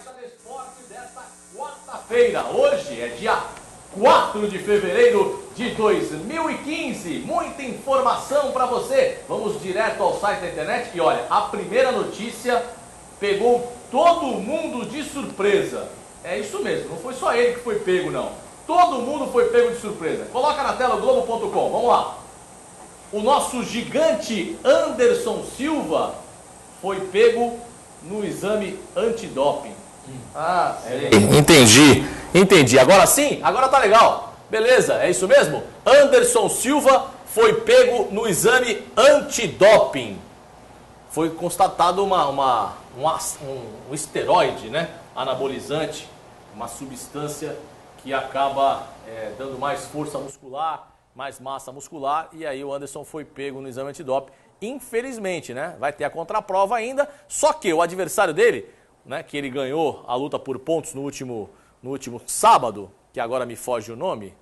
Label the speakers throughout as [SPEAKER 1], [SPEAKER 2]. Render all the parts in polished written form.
[SPEAKER 1] Baixa do Esporte desta quarta-feira. Hoje é dia 4 de fevereiro de 2015. Muita informação para você. Vamos direto ao site da internet e olha, a primeira notícia pegou todo mundo de surpresa. É isso mesmo, não foi só ele que foi pego não. Todo mundo foi pego de surpresa. Coloca na tela o Globo.com, vamos lá. O nosso gigante Anderson Silva foi pego no exame antidoping. Entendi. Agora sim? Agora tá legal. Beleza, é isso mesmo? Anderson Silva foi pego no exame antidoping. Foi constatado um esteroide, né? Anabolizante, uma substância que acaba dando mais força muscular, mais massa muscular, e aí o Anderson foi pego no exame antidoping. Infelizmente, né? Vai ter a contraprova ainda, só que o adversário dele, né, que ele ganhou a luta por pontos no último sábado, que agora me foge o nome,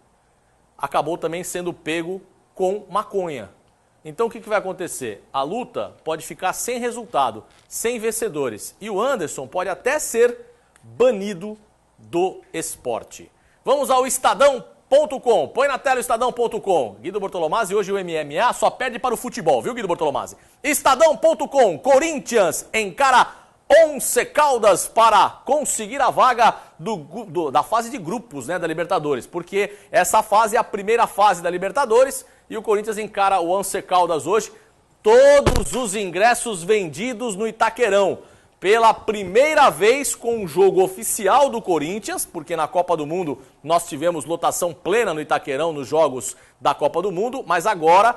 [SPEAKER 1] acabou também sendo pego com maconha. Então o que vai acontecer? A luta pode ficar sem resultado, sem vencedores, e o Anderson pode até ser banido do esporte. Vamos ao Estadão.com. Põe na tela o Estadão.com. Guido Bortolomazzi, hoje o MMA só perde para o futebol, viu, Guido Bortolomazzi? Estadão.com. Corinthians encara Once Caldas para conseguir a vaga da fase de grupos, né, da Libertadores. Porque essa fase é a primeira fase da Libertadores e o Corinthians encara o Once Caldas hoje. Todos os ingressos vendidos no Itaquerão. Pela primeira vez com um jogo oficial do Corinthians, porque na Copa do Mundo nós tivemos lotação plena no Itaquerão nos jogos da Copa do Mundo, mas agora,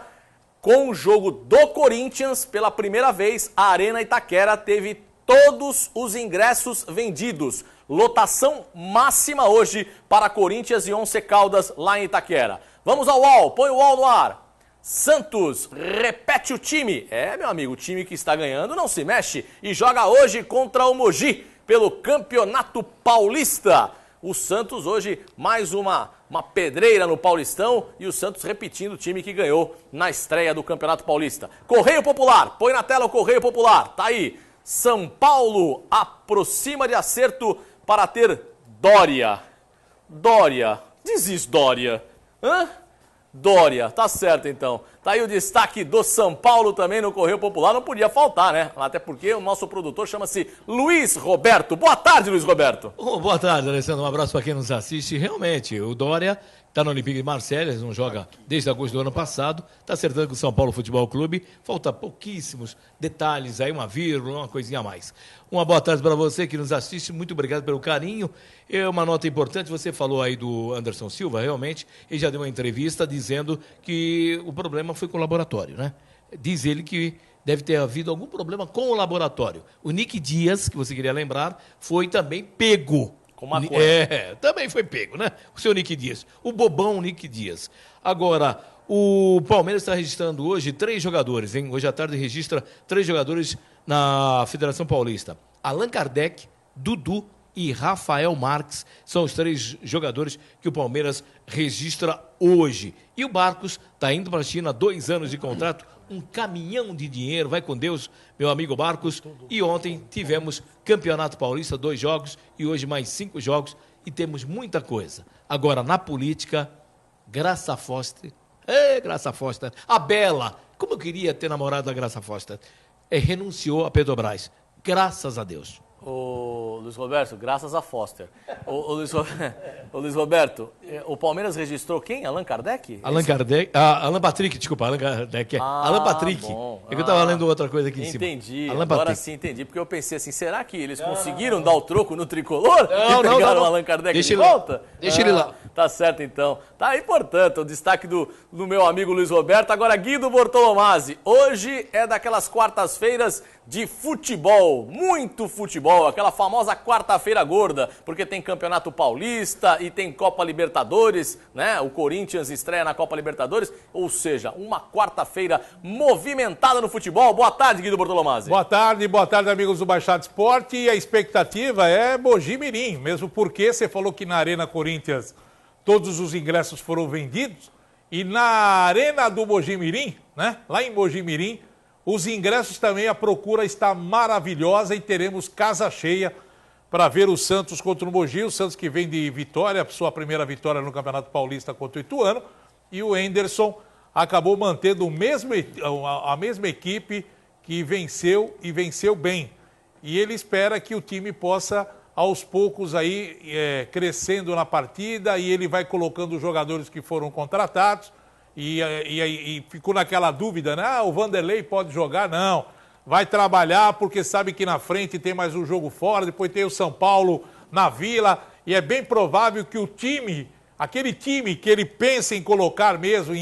[SPEAKER 1] com o jogo do Corinthians, pela primeira vez, a Arena Itaquera teve todos os ingressos vendidos. Lotação máxima hoje para Corinthians e Once Caldas lá em Itaquera. Vamos ao UOL, põe o UOL no ar. Santos repete o time. Meu amigo, o time que está ganhando não se mexe e joga hoje contra o Mogi pelo Campeonato Paulista. O Santos hoje mais uma pedreira no Paulistão e o Santos repetindo o time que ganhou na estreia do Campeonato Paulista. Correio Popular, põe na tela o Correio Popular, tá aí. São Paulo aproxima de acerto para ter Dória. Diz Dória. Dória, tá certo então. Tá aí o destaque do São Paulo também no Correio Popular, não podia faltar, né? Até porque o nosso produtor chama-se Luiz Roberto. Boa tarde, Luiz Roberto.
[SPEAKER 2] Boa tarde, Alessandro. Um abraço para quem nos assiste. Realmente, o Dória está no Olympique de Marseille, não joga desde agosto do ano passado, está acertando com o São Paulo Futebol Clube, falta pouquíssimos detalhes aí, uma vírgula, uma coisinha a mais. Uma boa tarde para você que nos assiste, muito obrigado pelo carinho. Uma nota importante, você falou aí do Anderson Silva, realmente, ele já deu uma entrevista dizendo que o problema foi com o laboratório, né? Diz ele que deve ter havido algum problema com o laboratório. O Nick Dias, que você queria lembrar, foi também pego. Também foi pego, né? O seu Nick Dias. O bobão Nick Dias. Agora, o Palmeiras está registrando hoje 3 jogadores, hein? Hoje à tarde registra 3 jogadores na Federação Paulista. Allan Kardec, Dudu e Rafael Marques são os 3 jogadores que o Palmeiras registra hoje. E o Barcos está indo para a China, 2 anos de contrato, um caminhão de dinheiro, vai com Deus, meu amigo Barcos. E ontem tivemos Campeonato Paulista, 2 jogos, e hoje mais 5 jogos, e temos muita coisa. Agora, na política, Graça Foster, a Bela, como eu queria ter namorado a Graça Foster, renunciou a Petrobras, graças a Deus.
[SPEAKER 1] Ô Luiz Roberto, graças a Foster. Ô Luiz Roberto, o Palmeiras registrou quem? Allan Kardec?
[SPEAKER 2] Alan Patrick, desculpa, Allan Kardec. Alan Patrick.
[SPEAKER 1] Bom.
[SPEAKER 2] É que eu estava lendo outra coisa aqui em cima.
[SPEAKER 1] Entendi, agora sim entendi. Porque eu pensei assim, será que eles conseguiram dar o troco no tricolor? Não. O Allan Kardec de volta?
[SPEAKER 2] Deixa ele lá.
[SPEAKER 1] Tá certo então. Tá aí, portanto, o destaque do meu amigo Luiz Roberto. Agora, Guido Bortolomazzi. Hoje é daquelas quartas-feiras de futebol, muito futebol, aquela famosa quarta-feira gorda, porque tem Campeonato Paulista e tem Copa Libertadores, né? O Corinthians estreia na Copa Libertadores, ou seja, uma quarta-feira movimentada no futebol. Boa tarde, Guido Bortolomazzi.
[SPEAKER 3] Boa tarde, amigos do Baixada Esporte. E a expectativa é Mogi Mirim, mesmo porque você falou que na Arena Corinthians todos os ingressos foram vendidos e na Arena do Mogi Mirim, né? Lá em Mogi Mirim, os ingressos também, a procura está maravilhosa e teremos casa cheia para ver o Santos contra o Mogi. O Santos que vem de vitória, sua primeira vitória no Campeonato Paulista contra o Ituano. E o Henderson acabou mantendo a mesma equipe que venceu e venceu bem. E ele espera que o time possa, aos poucos, aí crescendo na partida, e ele vai colocando os jogadores que foram contratados. E ficou naquela dúvida, né? O Vanderlei pode jogar? Não. Vai trabalhar porque sabe que na frente tem mais um jogo fora, depois tem o São Paulo na Vila, e é bem provável que o time, aquele time que ele pensa em colocar mesmo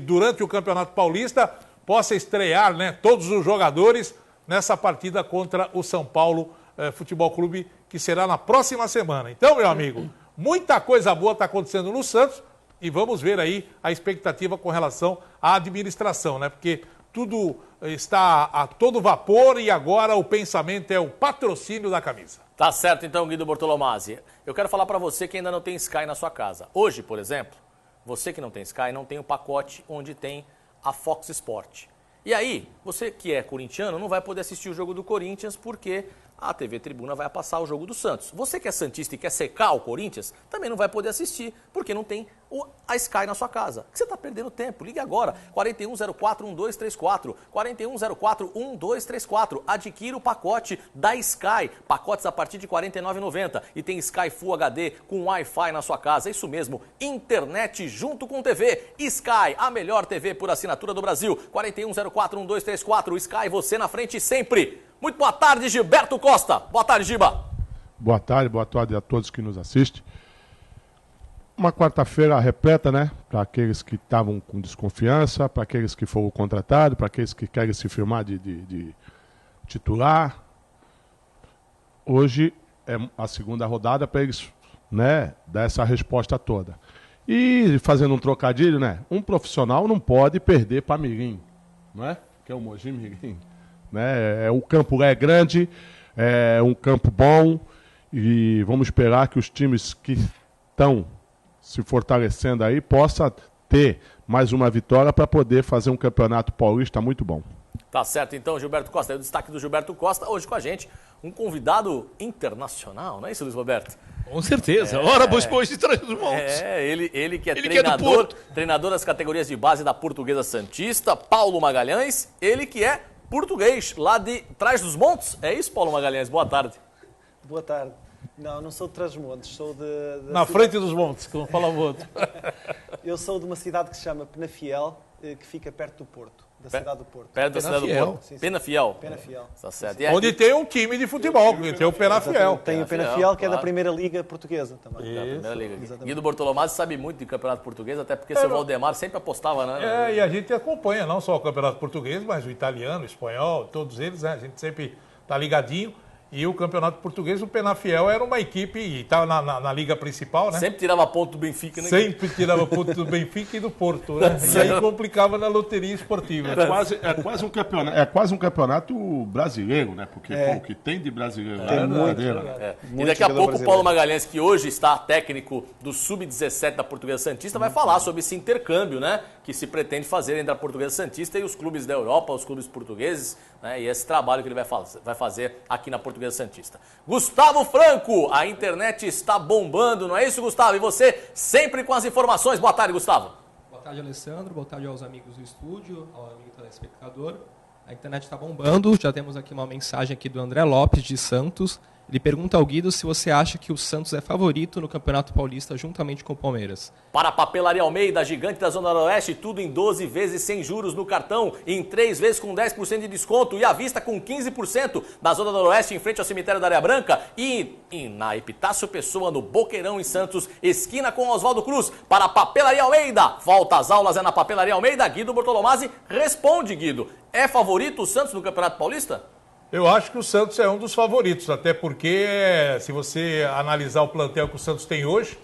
[SPEAKER 3] durante o Campeonato Paulista, possa estrear, né, todos os jogadores nessa partida contra o São Paulo Futebol Clube, que será na próxima semana. Então, meu amigo, muita coisa boa está acontecendo no Santos, e vamos ver aí a expectativa com relação à administração, né? Porque tudo está a todo vapor e agora o pensamento é o patrocínio da camisa.
[SPEAKER 1] Tá certo então, Guido Bortolomazzi. Eu quero falar para você que ainda não tem Sky na sua casa. Hoje, por exemplo, você que não tem Sky não tem o pacote onde tem a Fox Sport. E aí, você que é corintiano não vai poder assistir o jogo do Corinthians porque a TV Tribuna vai passar o jogo do Santos. Você que é santista e quer secar o Corinthians, também não vai poder assistir, porque não tem a Sky na sua casa. Você está perdendo tempo. Ligue agora, 4104-1234, 4104-1234. Adquira o pacote da Sky, pacotes a partir de R$ 49,90. E tem Sky Full HD com Wi-Fi na sua casa. Isso mesmo, internet junto com TV. Sky, a melhor TV por assinatura do Brasil. 4104-1234. Sky, você na frente sempre. Muito boa tarde, Gilberto Costa. Boa tarde, Giba.
[SPEAKER 4] Boa tarde a todos que nos assistem. Uma quarta-feira repleta, né? Para aqueles que estavam com desconfiança, para aqueles que foram contratados, para aqueles que querem se firmar de titular. Hoje é a segunda rodada para eles, né, dar essa resposta toda. E fazendo um trocadilho, né? Um profissional não pode perder para Mirim, não é? Que é o Mogi Mirim. Né? O campo é grande, é um campo bom e vamos esperar que os times que estão se fortalecendo aí possam ter mais uma vitória para poder fazer um campeonato paulista muito bom. Tá certo, então, Gilberto Costa. É o destaque do Gilberto Costa. Hoje com a gente, um convidado internacional, não é isso, Luiz Roberto?
[SPEAKER 2] Com certeza. Ora, pois de Trás dos Montes.
[SPEAKER 1] Ele que é treinador das categorias de base da Portuguesa Santista, Paulo Magalhães, ele que é português, lá de Trás dos Montes. É isso, Paulo Magalhães? Boa tarde.
[SPEAKER 5] Boa tarde. Não sou de Trás dos Montes, sou de
[SPEAKER 3] na frente dos montes, como falava o outro.
[SPEAKER 5] Eu sou de uma cidade que se chama Penafiel, que fica perto do Porto, da cidade do Porto.
[SPEAKER 1] Perto da cidade do Porto. Sim. Penafiel.
[SPEAKER 5] Penafiel.
[SPEAKER 1] Tá certo.
[SPEAKER 5] Sim.
[SPEAKER 3] Onde tem um time de futebol, tem o Penafiel.
[SPEAKER 5] Tem o Penafiel, que é da Primeira Liga Portuguesa também.
[SPEAKER 1] Da Primeira Liga. Guido Bortolomazzi sabe muito de Campeonato Português, até porque seu Valdemar sempre apostava, né?
[SPEAKER 3] E a gente acompanha não só o Campeonato Português, mas o italiano, o espanhol, todos eles, né? A gente sempre tá ligadinho. E o Campeonato Português, o Penafiel era uma equipe, e estava na liga principal, né?
[SPEAKER 1] Sempre tirava ponto do Benfica, né?
[SPEAKER 3] Sempre tirava ponto do Benfica e do Porto, né? E aí complicava na loteria esportiva.
[SPEAKER 4] É quase um campeonato brasileiro, né? Porque o que tem de brasileiro
[SPEAKER 5] tem muito.
[SPEAKER 1] E daqui a pouco o Paulo Magalhães, que hoje está técnico do Sub-17 da Portuguesa Santista, vai falar sobre esse intercâmbio, né? Que se pretende fazer entre a Portuguesa Santista e os clubes da Europa, os clubes portugueses, né? E esse trabalho que ele vai fazer aqui na Portuguesa Santista. Gustavo Franco, a internet está bombando, não é isso, Gustavo? E você sempre com as informações. Boa tarde, Gustavo.
[SPEAKER 6] Boa tarde, Alessandro. Boa tarde aos amigos do estúdio, ao amigo telespectador. A internet está bombando. Já temos aqui uma mensagem aqui do André Lopes, de Santos. Ele pergunta ao Guido se você acha que o Santos é favorito no Campeonato Paulista juntamente com o Palmeiras.
[SPEAKER 1] Para a Papelaria Almeida, gigante da Zona Noroeste, tudo em 12 vezes sem juros no cartão, em 3 vezes com 10% de desconto e à vista com 15% na Zona Noroeste, em frente ao cemitério da Areia Branca e na Epitácio Pessoa, no Boqueirão, em Santos, esquina com Oswaldo Cruz. Para a Papelaria Almeida, volta às aulas é na Papelaria Almeida. Guido Bortolomazzi responde, Guido. É favorito o Santos no Campeonato Paulista?
[SPEAKER 3] Eu acho que o Santos é um dos favoritos, até porque se você analisar o plantel que o Santos tem hoje,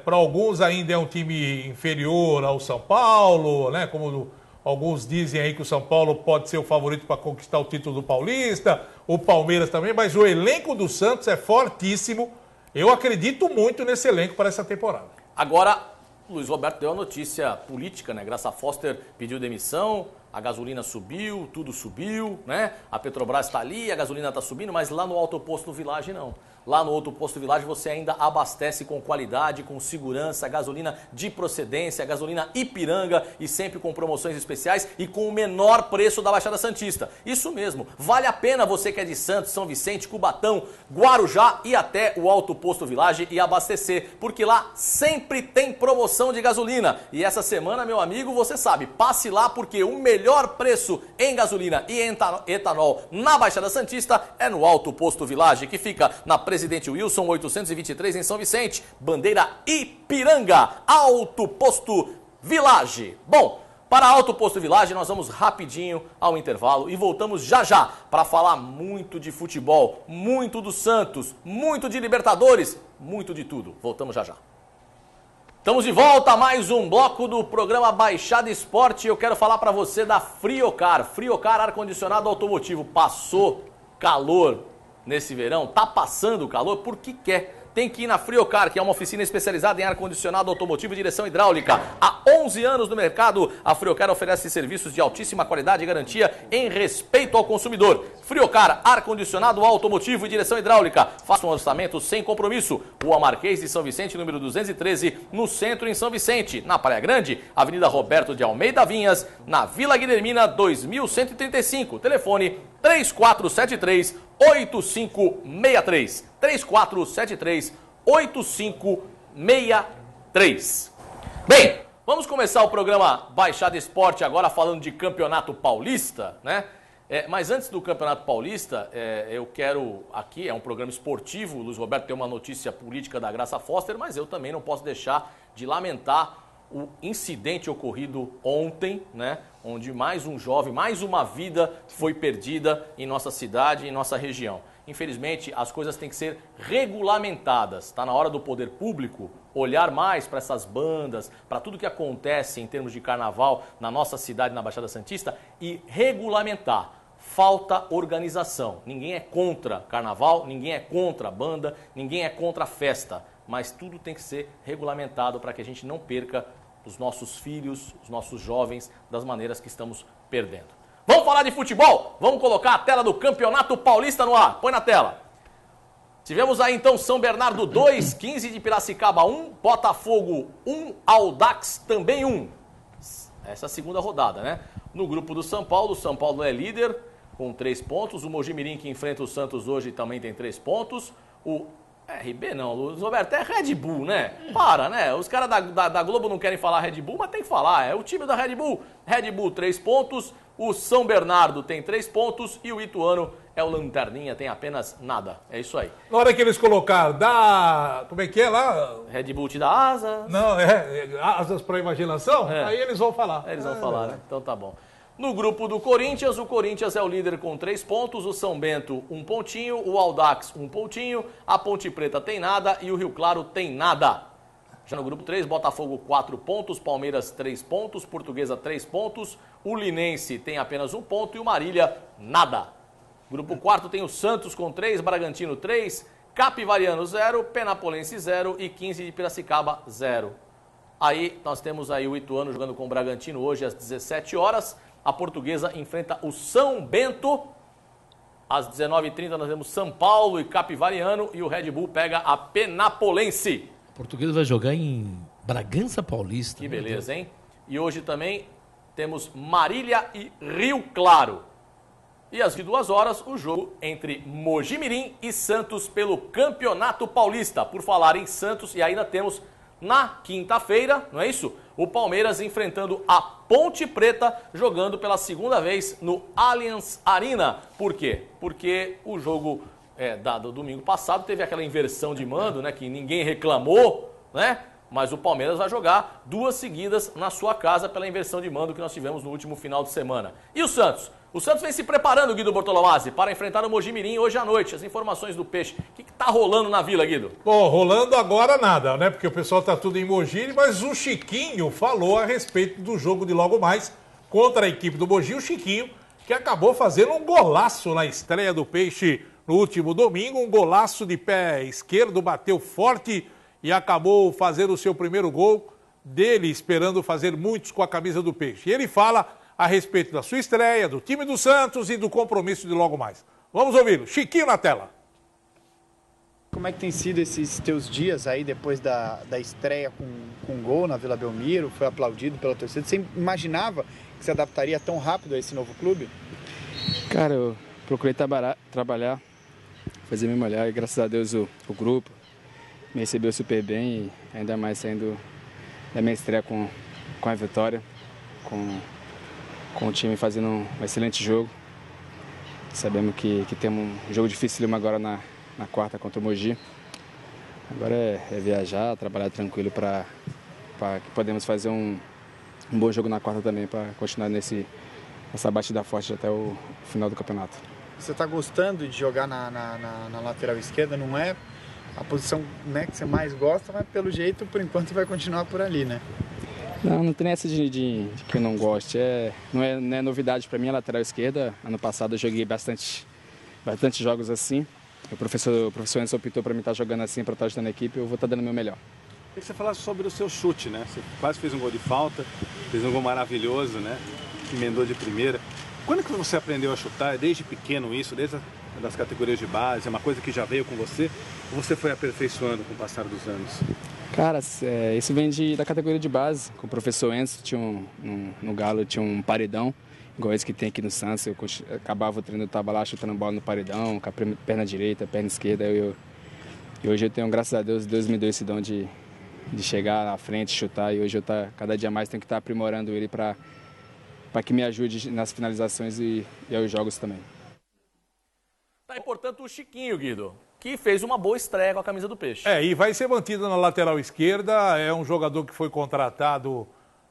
[SPEAKER 3] para alguns ainda é um time inferior ao São Paulo, né? Como alguns dizem aí que o São Paulo pode ser o favorito para conquistar o título do Paulista, o Palmeiras também, mas o elenco do Santos é fortíssimo. Eu acredito muito nesse elenco para essa temporada.
[SPEAKER 1] Agora, Luiz Roberto deu a notícia política, né? Graça Foster pediu demissão, A gasolina subiu, tudo subiu, né? A Petrobras está ali, a gasolina está subindo, mas lá no Alto Posto Village não. Lá no Alto Posto Village você ainda abastece com qualidade, com segurança, gasolina de procedência, gasolina Ipiranga e sempre com promoções especiais e com o menor preço da Baixada Santista. Isso mesmo, vale a pena você que é de Santos, São Vicente, Cubatão, Guarujá e até o Alto Posto Village e abastecer, porque lá sempre tem promoção de gasolina. E essa semana, meu amigo, você sabe, passe lá porque o melhor preço em gasolina e etanol na Baixada Santista é no Alto Posto Village, que fica na Presidente Wilson 823 em São Vicente, bandeira Ipiranga, Alto Posto Village. Bom, para Alto Posto Village nós vamos rapidinho ao intervalo e voltamos já já para falar muito de futebol, muito do Santos, muito de Libertadores, muito de tudo. Voltamos já já. Estamos de volta a mais um bloco do programa Baixada Esporte e eu quero falar para você da Friocar. Friocar ar-condicionado automotivo. Passou calor nesse verão, tá passando calor porque quer. Tem que ir na Friocar, que é uma oficina especializada em ar-condicionado automotivo e direção hidráulica. Há 11 anos no mercado, a Friocar oferece serviços de altíssima qualidade e garantia em respeito ao consumidor. Friocar, ar-condicionado automotivo e direção hidráulica. Faça um orçamento sem compromisso. Rua Marquês de São Vicente, número 213, no centro em São Vicente. Na Praia Grande, Avenida Roberto de Almeida Vinhas, na Vila Guilhermina 2135. Telefone 3473-8563. 3473-8563. Bem, vamos começar o programa Baixada Esporte agora falando de Campeonato Paulista, né? Mas antes do Campeonato Paulista, eu quero aqui, é um programa esportivo, o Luiz Roberto tem uma notícia política da Graça Foster, mas eu também não posso deixar de lamentar o incidente ocorrido ontem, né? Onde mais um jovem, mais uma vida foi perdida em nossa cidade, em nossa região. Infelizmente, as coisas têm que ser regulamentadas. Está na hora do poder público olhar mais para essas bandas, para tudo que acontece em termos de carnaval na nossa cidade, na Baixada Santista, e regulamentar. Falta organização. Ninguém é contra carnaval, ninguém é contra banda, ninguém é contra festa. Mas tudo tem que ser regulamentado para que a gente não perca os nossos filhos, os nossos jovens, das maneiras que estamos perdendo. Vamos falar de futebol? Vamos colocar a tela do Campeonato Paulista no ar. Põe na tela. Tivemos aí então São Bernardo 2, 15 de Piracicaba 1, Botafogo 1, Audax também 1. Essa é a segunda rodada, né? No grupo do São Paulo é líder com 3 pontos. O Mojimirim, que enfrenta o Santos hoje, também tem 3 pontos. O RB não, Luiz Roberto, é Red Bull, né? Para, né? Os caras da Globo não querem falar Red Bull, mas tem que falar. É o time da Red Bull. Red Bull 3 pontos, o São Bernardo tem 3 pontos e o Ituano é o Lanterninha, tem apenas nada. É isso aí.
[SPEAKER 3] Na hora que eles colocaram, como é que é lá?
[SPEAKER 1] Red Bull te dá asas.
[SPEAKER 3] Não, asas para imaginação? Aí eles vão falar.
[SPEAKER 1] Eles vão falar, né? Então tá bom. No grupo do Corinthians, o Corinthians é o líder com 3 pontos, o São Bento 1 pontinho, o Audax 1 pontinho, a Ponte Preta tem nada e o Rio Claro tem nada. Já no grupo 3, Botafogo 4 pontos, Palmeiras 3 pontos, Portuguesa 3 pontos, o Linense tem apenas 1 ponto e o Marília nada. Grupo 4 tem o Santos com 3, Bragantino 3, Capivariano 0, Penapolense 0 e 15 de Piracicaba 0. Aí nós temos aí o Ituano jogando com o Bragantino hoje às 17 horas. A Portuguesa enfrenta o São Bento. Às 19h30 nós temos São Paulo e Capivariano e o Red Bull pega a Penapolense.
[SPEAKER 2] A Portuguesa vai jogar em Bragança Paulista.
[SPEAKER 1] Que beleza, hein? E hoje também temos Marília e Rio Claro. E às 22 horas o jogo entre Mojimirim e Santos pelo Campeonato Paulista. Por falar em Santos, e ainda temos na quinta-feira, não é isso? O Palmeiras enfrentando a Ponte Preta, jogando pela segunda vez no Allianz Arena. Por quê? Porque o jogo do domingo passado teve aquela inversão de mando, né? Que ninguém reclamou, né? Mas o Palmeiras vai jogar 2 seguidas na sua casa pela inversão de mando que nós tivemos no último final de semana. E o Santos? O Santos vem se preparando, Guido Bortolomazzi, para enfrentar o Mojimirim hoje à noite. As informações do Peixe. O que está rolando na Vila, Guido?
[SPEAKER 3] Bom, rolando agora nada, né? Porque o pessoal está tudo em Mogi, mas o Chiquinho falou a respeito do jogo de logo mais contra a equipe do Mogi. O Chiquinho, que acabou fazendo um golaço na estreia do Peixe no último domingo. Um golaço de pé esquerdo, bateu forte e acabou fazendo o seu primeiro gol dele, esperando fazer muitos com a camisa do Peixe. E ele fala a respeito da sua estreia, do time do Santos e do compromisso de logo mais. Vamos ouvi-lo. Chiquinho na tela.
[SPEAKER 7] Como é que tem sido esses teus dias aí depois da estreia com gol na Vila Belmiro? Foi aplaudido pela torcida. Você imaginava que se adaptaria tão rápido a esse novo clube?
[SPEAKER 8] Cara, eu procurei trabalhar, fazer meu melhor e graças a Deus o grupo me recebeu super bem e ainda mais saindo da minha estreia com a vitória, com o time fazendo um excelente jogo. Sabemos que temos um jogo dificílimo agora na quarta contra o Mogi. Agora é viajar, trabalhar tranquilo para que podemos fazer um bom jogo na quarta também, para continuar nessa batida forte até o final do campeonato.
[SPEAKER 7] Você está gostando de jogar na lateral esquerda? Não é a posição, né, que você mais gosta, mas pelo jeito, por enquanto, vai continuar por ali, né?
[SPEAKER 8] Não tem essa de que eu não goste. Não é novidade para mim a lateral esquerda. Ano passado eu joguei bastante jogos assim. O professor Anderson optou para mim estar jogando assim, para estar ajudando a equipe, eu vou estar dando o meu melhor.
[SPEAKER 9] Queria que você falasse sobre o seu chute, né? Você quase fez um gol de falta, fez um gol maravilhoso, né? Emendou de primeira. Quando que você aprendeu a chutar? É desde pequeno isso, desde das categorias de base? É uma coisa que já veio com você? Ou você foi aperfeiçoando com o passar dos anos?
[SPEAKER 8] Cara, isso vem da categoria de base. Com o professor Enzo, no Galo tinha um paredão, igual esse que tem aqui no Santos. Eu acabava o treino, eu estava lá chutando bola no paredão, com a perna direita, perna esquerda. E hoje eu tenho, graças a Deus, Deus me deu esse dom de chegar à frente, chutar. E hoje cada dia mais tenho que estar aprimorando ele para que me ajude nas finalizações e aos jogos também.
[SPEAKER 1] Tá aí, portanto, o Chiquinho, Guido, que fez uma boa estreia com a camisa do Peixe.
[SPEAKER 3] E vai ser mantido na lateral esquerda. É um jogador que foi contratado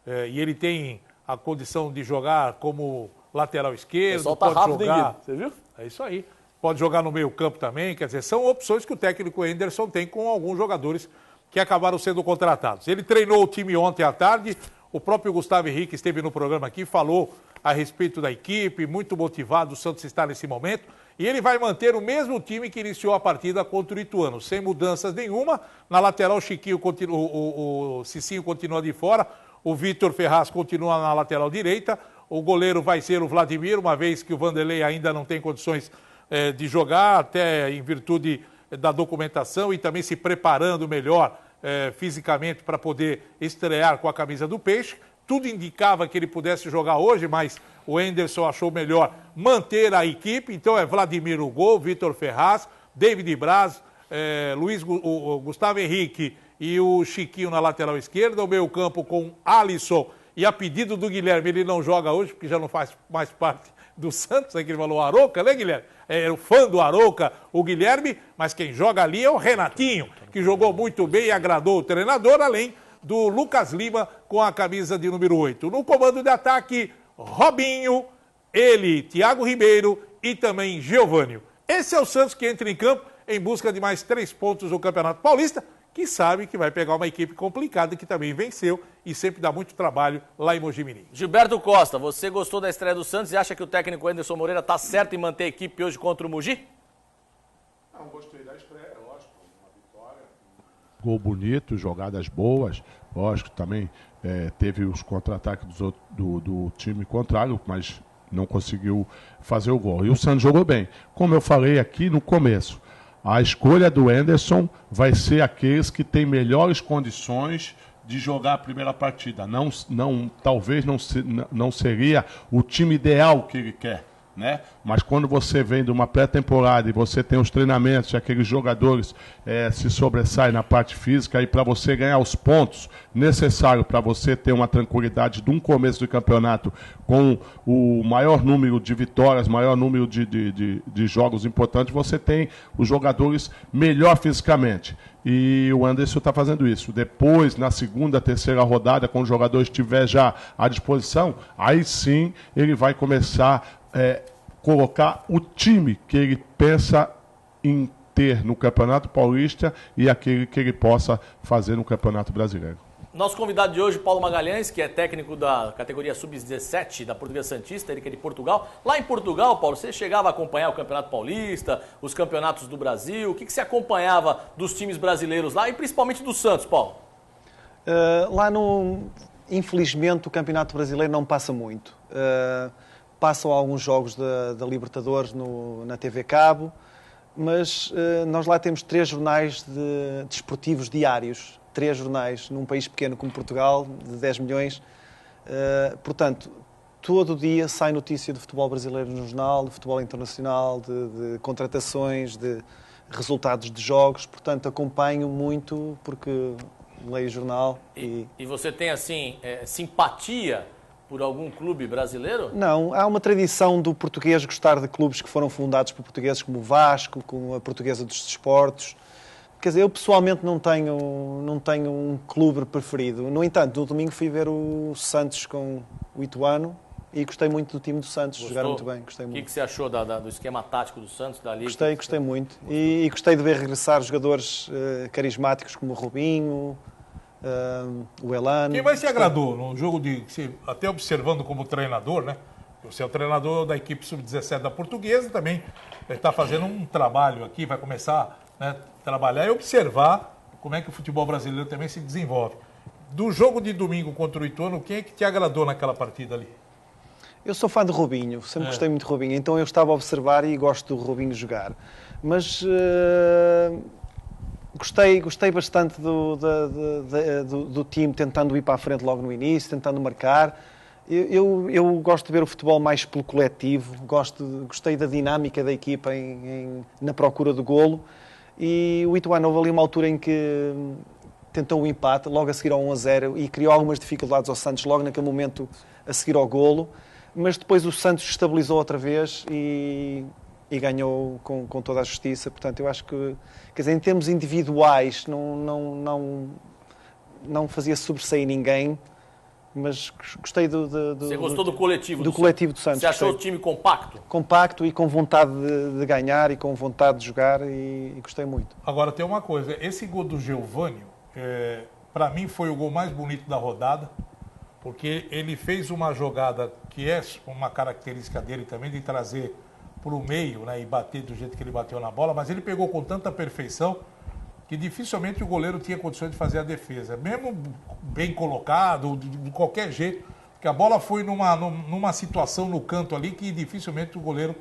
[SPEAKER 3] e ele tem a condição de jogar como lateral esquerdo.
[SPEAKER 1] O pessoal tá rápido, hein, Guido? Você viu?
[SPEAKER 3] É isso aí. Pode jogar no meio campo também. Quer dizer, são opções que o técnico Anderson tem com alguns jogadores que acabaram sendo contratados. Ele treinou o time ontem à tarde. O próprio Gustavo Henrique esteve no programa aqui, falou a respeito da equipe, muito motivado, o Santos está nesse momento. E ele vai manter o mesmo time que iniciou a partida contra o Ituano, sem mudanças nenhuma. Na lateral, o Cicinho continua de fora, o Vitor Ferraz continua na lateral direita, o goleiro vai ser o Vladimir, uma vez que o Vanderlei ainda não tem condições de jogar, até em virtude da documentação e também se preparando melhor fisicamente para poder estrear com a camisa do Peixe. Tudo indicava que ele pudesse jogar hoje, mas o Anderson achou melhor manter a equipe. Então é Vladimir o gol, Vitor Ferraz, David Braz, Gustavo Henrique e o Chiquinho na lateral esquerda. O meio campo com Alisson e a pedido do Guilherme, ele não joga hoje porque já não faz mais parte do Santos, é que ele falou Arouca, né, Guilherme? É o fã do Arouca, o Guilherme, mas quem joga ali é o Renatinho, que jogou muito bem e agradou o treinador, além do Lucas Lima com a camisa de número 8. No comando de ataque, Robinho, ele, Thiago Ribeiro e também Geovânio. Esse é o Santos que entra em campo em busca de mais 3 pontos no Campeonato Paulista, que sabe que vai pegar uma equipe complicada que também venceu e sempre dá muito trabalho lá em Mogi Mirim.
[SPEAKER 1] Gilberto Costa, você gostou da estreia do Santos e acha que o técnico Anderson Moreira está certo em manter a equipe hoje contra o Mogi?
[SPEAKER 4] Não, gostei da estreia, lógico, uma vitória. Gol bonito, jogadas boas, lógico, também teve os contra-ataques do time contrário, mas não conseguiu fazer o gol. E o Santos jogou bem. Como eu falei aqui no começo, a escolha do Anderson vai ser aqueles que têm melhores condições de jogar a primeira partida. Talvez não seria o time ideal que ele quer, né? Mas quando você vem de uma pré-temporada e você tem os treinamentos e aqueles jogadores se sobressaem na parte física, e para você ganhar os pontos necessários para você ter uma tranquilidade de um começo do campeonato com o maior número de vitórias, maior número de jogos importantes, você tem os jogadores melhor fisicamente. E o Anderson está fazendo isso. Depois, na segunda, terceira rodada, quando o jogador estiver já à disposição, aí sim ele vai começar colocar o time que ele pensa em ter no Campeonato Paulista e aquele que ele possa fazer no Campeonato Brasileiro.
[SPEAKER 1] Nosso convidado de hoje, Paulo Magalhães, que é técnico da categoria Sub-17 da Portuguesa Santista, ele que é de Portugal. Lá em Portugal, Paulo, você chegava a acompanhar o Campeonato Paulista, os campeonatos do Brasil? O que você acompanhava dos times brasileiros lá e principalmente do Santos, Paulo?
[SPEAKER 5] infelizmente, o Campeonato Brasileiro não passa muito. Passam alguns jogos da Libertadores na TV Cabo, mas nós lá temos 3 jornais desportivos diários. 3 jornais num país pequeno como Portugal, de 10 milhões. Portanto, todo dia sai notícia de futebol brasileiro no jornal, de futebol internacional, de contratações, de resultados de jogos. Portanto, acompanho muito porque leio o jornal.
[SPEAKER 1] E você tem, assim, simpatia por algum clube brasileiro?
[SPEAKER 5] Não, há uma tradição do português gostar de clubes que foram fundados por portugueses, como o Vasco, como a Portuguesa dos Desportos. Quer dizer, eu pessoalmente não tenho um clube preferido. No entanto, no domingo fui ver o Santos com o Ituano e gostei muito do time do Santos.
[SPEAKER 1] Gostou?
[SPEAKER 5] Jogaram muito bem, gostei muito.
[SPEAKER 1] O que você achou do esquema tático do Santos, da Liga?
[SPEAKER 5] Gostei muito. E gostei de ver regressar jogadores carismáticos como o Robinho, o Elano.
[SPEAKER 3] Quem mais te agradou no jogo até observando como treinador, né? Você é o treinador da equipe sub-17 da Portuguesa também. Ele está fazendo um trabalho aqui, vai começar, né, a trabalhar e observar como é que o futebol brasileiro também se desenvolve. Do jogo de domingo contra o Ituano, quem é que te agradou naquela partida ali?
[SPEAKER 5] Eu sou fã de Robinho, sempre gostei muito de Robinho, então eu estava a observar e gosto do Robinho jogar. Mas gostei bastante do time tentando ir para a frente logo no início, tentando marcar. Eu gosto de ver o futebol mais pelo coletivo, gostei da dinâmica da equipa na procura do golo. E o Ituano houve ali uma altura em que tentou o empate, logo a seguir ao 1-0, e criou algumas dificuldades ao Santos logo naquele momento a seguir ao golo. Mas depois o Santos estabilizou outra vez e ganhou com toda a justiça. Portanto, eu acho que, quer dizer, em termos individuais, não fazia sobressair ninguém, mas gostei
[SPEAKER 1] Você gostou do coletivo?
[SPEAKER 5] Do coletivo do Santos.
[SPEAKER 1] Você achou o time compacto?
[SPEAKER 5] Compacto e com vontade de ganhar e com vontade de jogar e gostei muito.
[SPEAKER 3] Agora, tem uma coisa, esse gol do Geovânio, para mim foi o gol mais bonito da rodada, porque ele fez uma jogada que é uma característica dele também, de trazer para o meio, né, e bater do jeito que ele bateu na bola, mas ele pegou com tanta perfeição que dificilmente o goleiro tinha condições de fazer a defesa. Mesmo bem colocado, de qualquer jeito, porque a bola foi numa situação no canto ali que dificilmente o goleiro...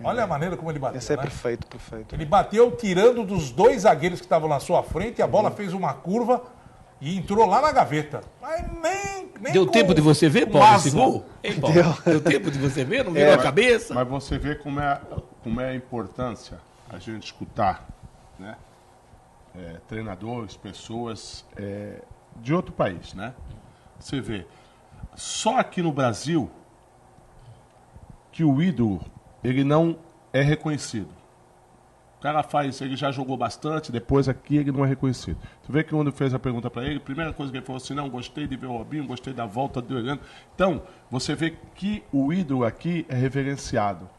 [SPEAKER 3] Olha a maneira como ele bateu.
[SPEAKER 5] Esse é,
[SPEAKER 3] né?
[SPEAKER 5] perfeito.
[SPEAKER 3] Ele bateu tirando dos 2 zagueiros que estavam na sua frente, e a bola fez uma curva e entrou lá na gaveta. Mas nem
[SPEAKER 2] deu tempo de você ver, Paulo, esse gol? Hein, Paulo? Deu tempo de você ver? Não virou a cabeça?
[SPEAKER 4] Mas você vê como é a importância a gente escutar, né? Treinadores, pessoas de outro país, né? Você vê, só aqui no Brasil que o ídolo, ele não é reconhecido. O cara ele já jogou bastante, depois aqui ele não é reconhecido. Tu vê que quando fez a pergunta para ele, a primeira coisa que ele falou assim, não, gostei de ver o Robinho, gostei da volta do Heleno. Então, você vê que o ídolo aqui é reverenciado.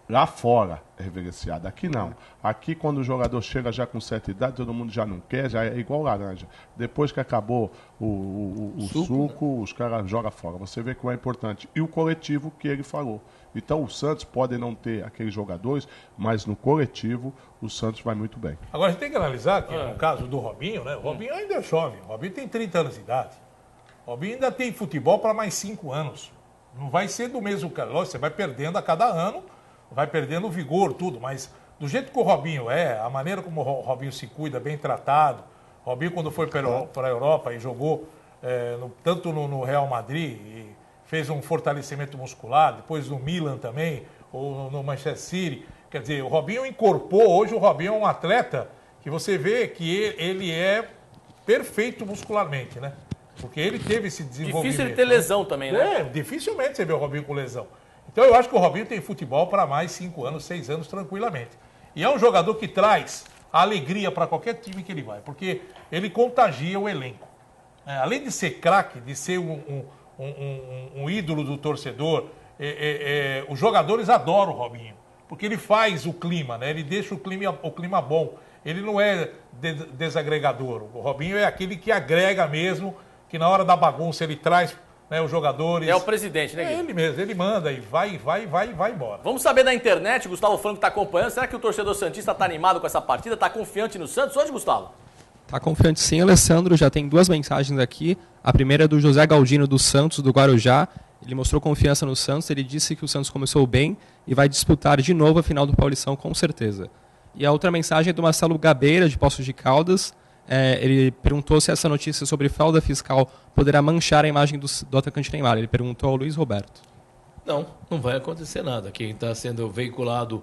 [SPEAKER 4] Lá fora é reverenciado, aqui não. Aqui, quando o jogador chega já com certa idade, todo mundo já não quer, já é igual laranja. Depois que acabou o suco, os caras jogam fora. Você vê que é importante. E o coletivo que ele falou. Então, o Santos pode não ter aqueles jogadores, mas no coletivo, o Santos vai muito bem.
[SPEAKER 3] Agora, a gente tem que analisar que, no caso do Robinho, né? O Robinho ainda é jovem. O Robinho tem 30 anos de idade. O Robinho ainda tem futebol para mais 5 anos. Não vai ser do mesmo cara. Você vai perdendo a cada ano, vai perdendo o vigor, tudo, mas do jeito que o Robinho a maneira como o Robinho se cuida, bem tratado, o Robinho quando foi para a Europa e jogou tanto no Real Madrid, e fez um fortalecimento muscular, depois no Milan também, ou no Manchester City, quer dizer, o Robinho incorporou, hoje o Robinho é um atleta que você vê que ele é perfeito muscularmente, né? Porque ele teve esse desenvolvimento.
[SPEAKER 1] Difícil ele ter lesão também, né?
[SPEAKER 3] Dificilmente você vê o Robinho com lesão. Então eu acho que o Robinho tem futebol para mais 5 anos, 6 anos tranquilamente. E é um jogador que traz alegria para qualquer time que ele vai, porque ele contagia o elenco. Além de ser craque, de ser um ídolo do torcedor, os jogadores adoram o Robinho, porque ele faz o clima, né? Ele deixa o clima bom. Ele não é desagregador. O Robinho é aquele que agrega mesmo, que na hora da bagunça ele traz... os jogadores...
[SPEAKER 1] É o presidente, né, Gui?
[SPEAKER 3] É ele mesmo, ele manda e vai embora.
[SPEAKER 1] Vamos saber da internet, o Gustavo Franco está acompanhando. Será que o torcedor santista está animado com essa partida? Está confiante no Santos hoje, Gustavo?
[SPEAKER 6] Tá confiante sim, Alessandro. Já tem 2 mensagens aqui. A primeira é do José Galdino dos Santos, do Guarujá. Ele mostrou confiança no Santos. Ele disse que o Santos começou bem e vai disputar de novo a final do Paulistão, com certeza. E a outra mensagem é do Marcelo Gabeira, de Poços de Caldas. Ele perguntou se essa notícia sobre fraude fiscal poderá manchar a imagem do atacante Neymar. Ele perguntou ao Luiz Roberto.
[SPEAKER 2] Não vai acontecer nada. Quem está sendo veiculado,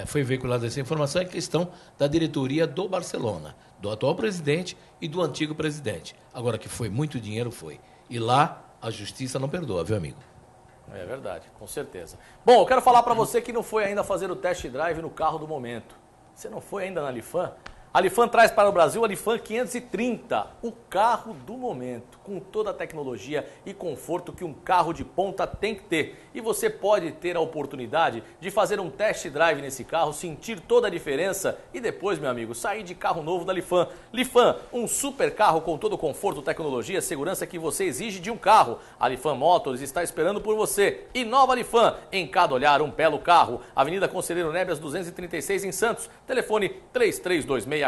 [SPEAKER 2] foi veiculada essa informação é a questão da diretoria do Barcelona, do atual presidente e do antigo presidente. Agora, que foi muito dinheiro, foi. E lá a justiça não perdoa, viu, amigo?
[SPEAKER 1] É verdade, com certeza. Bom, eu quero falar para você que não foi ainda fazer o test drive no carro do momento. Você não foi ainda na Lifan? A Lifan traz para o Brasil a Lifan 530, o carro do momento, com toda a tecnologia e conforto que um carro de ponta tem que ter. E você pode ter a oportunidade de fazer um test drive nesse carro, sentir toda a diferença e depois, meu amigo, sair de carro novo da Lifan. Lifan, um super carro com todo o conforto, tecnologia e segurança que você exige de um carro. A Lifan Motors está esperando por você. E nova Lifan, em cada olhar um belo carro. Avenida Conselheiro Nebias 236 em Santos. Telefone 3326-4406.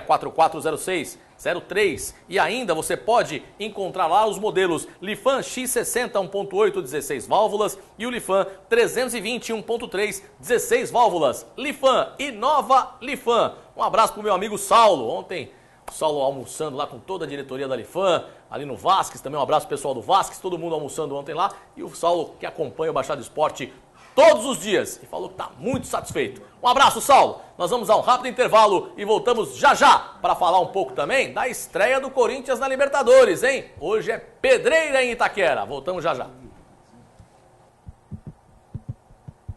[SPEAKER 1] 03. E ainda você pode encontrar lá os modelos Lifan X60 1.8 16 válvulas e o Lifan 320 1.3 16 válvulas. Lifan e nova Lifan. Um abraço pro meu amigo Saulo. Ontem o Saulo almoçando lá com toda a diretoria da Lifan, ali no Vasques, também um abraço pro pessoal do Vasques, todo mundo almoçando ontem lá. E o Saulo que acompanha o Baixada Esporte todos os dias e falou que está muito satisfeito. Um abraço, Saulo. Nós vamos a um rápido intervalo e voltamos já já para falar um pouco também da estreia do Corinthians na Libertadores, hein? Hoje é pedreira em Itaquera. Voltamos já já.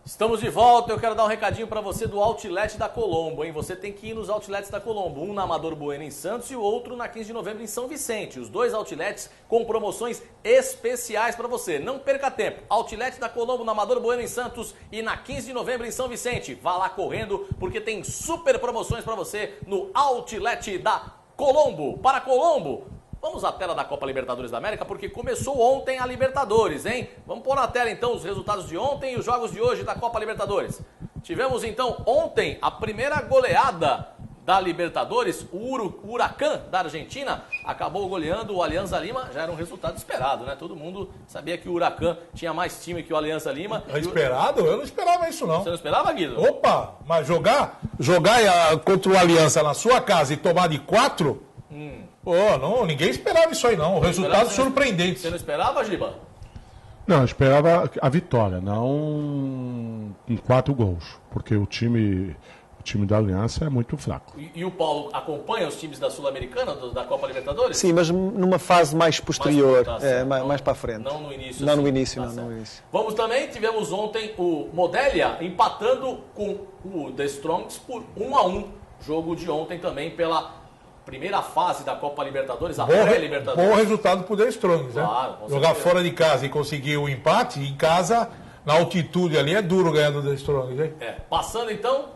[SPEAKER 1] Estamos de volta, eu quero dar um recadinho para você do Outlet da Colombo, hein? Você tem que ir nos Outlets da Colombo, um na Amador Bueno em Santos e o outro na 15 de novembro em São Vicente. Os 2 outlets com promoções especiais para você. Não perca tempo. Outlet da Colombo na Amador Bueno em Santos e na 15 de novembro em São Vicente. Vá lá correndo porque tem super promoções para você no Outlet da Colombo. Para Colombo, vamos à tela da Copa Libertadores da América, porque começou ontem a Libertadores, hein? Vamos pôr na tela, então, os resultados de ontem e os jogos de hoje da Copa Libertadores. Tivemos, então, ontem a primeira goleada da Libertadores. O Huracan da Argentina acabou goleando o Alianza Lima. Já era um resultado esperado, né? Todo mundo sabia que o Huracan tinha mais time que o Alianza Lima.
[SPEAKER 3] É esperado? Eu não esperava isso, não.
[SPEAKER 1] Você não esperava, Guido?
[SPEAKER 3] Opa, mas jogar contra o Aliança na sua casa e tomar de 4... não, ninguém esperava isso aí, não. O resultado surpreendente.
[SPEAKER 1] Você não esperava, Giba?
[SPEAKER 4] Não, eu esperava a vitória, não com 4 gols, porque o time da Aliança é muito fraco.
[SPEAKER 1] E o Paulo acompanha os times da Sul-Americana, da Copa Libertadores?
[SPEAKER 5] Sim, mas numa fase mais posterior, mais para a frente.
[SPEAKER 1] Não no início.
[SPEAKER 5] Não
[SPEAKER 1] assim,
[SPEAKER 5] no início,
[SPEAKER 1] tá
[SPEAKER 5] não no início.
[SPEAKER 1] Vamos também, tivemos ontem o Modelia empatando com o The Strongs por 1-1. Jogo de ontem também pela primeira fase da Copa Libertadores, a pré-Libertadores.
[SPEAKER 3] Bom resultado pro The Strongs, né?
[SPEAKER 1] Claro,
[SPEAKER 3] jogar fora de casa e conseguir o empate, em casa, na altitude ali, é duro ganhar do The Strongs, hein?
[SPEAKER 1] Passando então,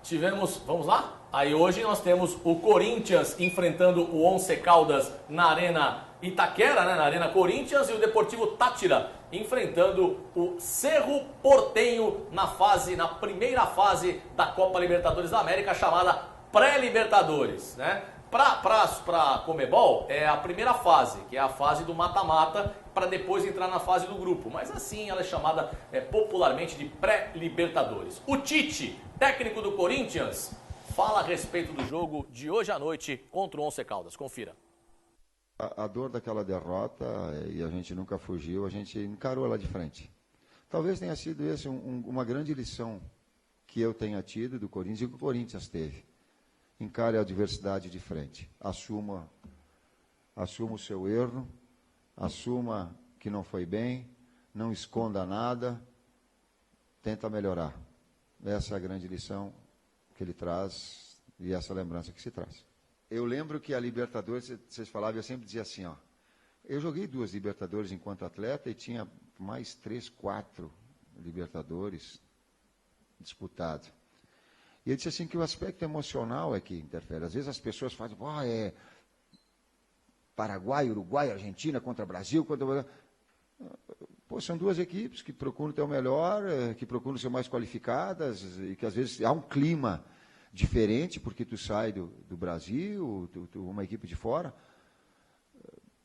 [SPEAKER 1] tivemos, vamos lá? Aí hoje nós temos o Corinthians enfrentando o Once Caldas na Arena Itaquera, né? Na Arena Corinthians, e o Deportivo Táchira enfrentando o Cerro Porteño na primeira fase da Copa Libertadores da América, chamada pré-Libertadores, né? Para Conmebol é a primeira fase, que é a fase do mata-mata, para depois entrar na fase do grupo. Mas assim ela é chamada popularmente de pré-Libertadores. O Tite, técnico do Corinthians, fala a respeito do jogo de hoje à noite contra o Once Caldas. Confira.
[SPEAKER 10] A dor daquela derrota, e a gente nunca fugiu, a gente encarou ela de frente. Talvez tenha sido esse uma grande lição que eu tenha tido do Corinthians e que o Corinthians teve. Encare a adversidade de frente. Assuma o seu erro, assuma que não foi bem, não esconda nada, tenta melhorar. Essa é a grande lição que ele traz e essa lembrança que se traz. Eu lembro que a Libertadores, vocês falavam, eu sempre dizia assim, eu joguei 2 Libertadores enquanto atleta e tinha mais 3, 4 Libertadores disputados. E eu disse assim que o aspecto emocional é que interfere. Às vezes as pessoas fazem, Paraguai, Uruguai, Argentina contra Brasil, são 2 equipes que procuram ter o melhor, que procuram ser mais qualificadas e que às vezes há um clima diferente, porque tu sai do Brasil, uma equipe de fora.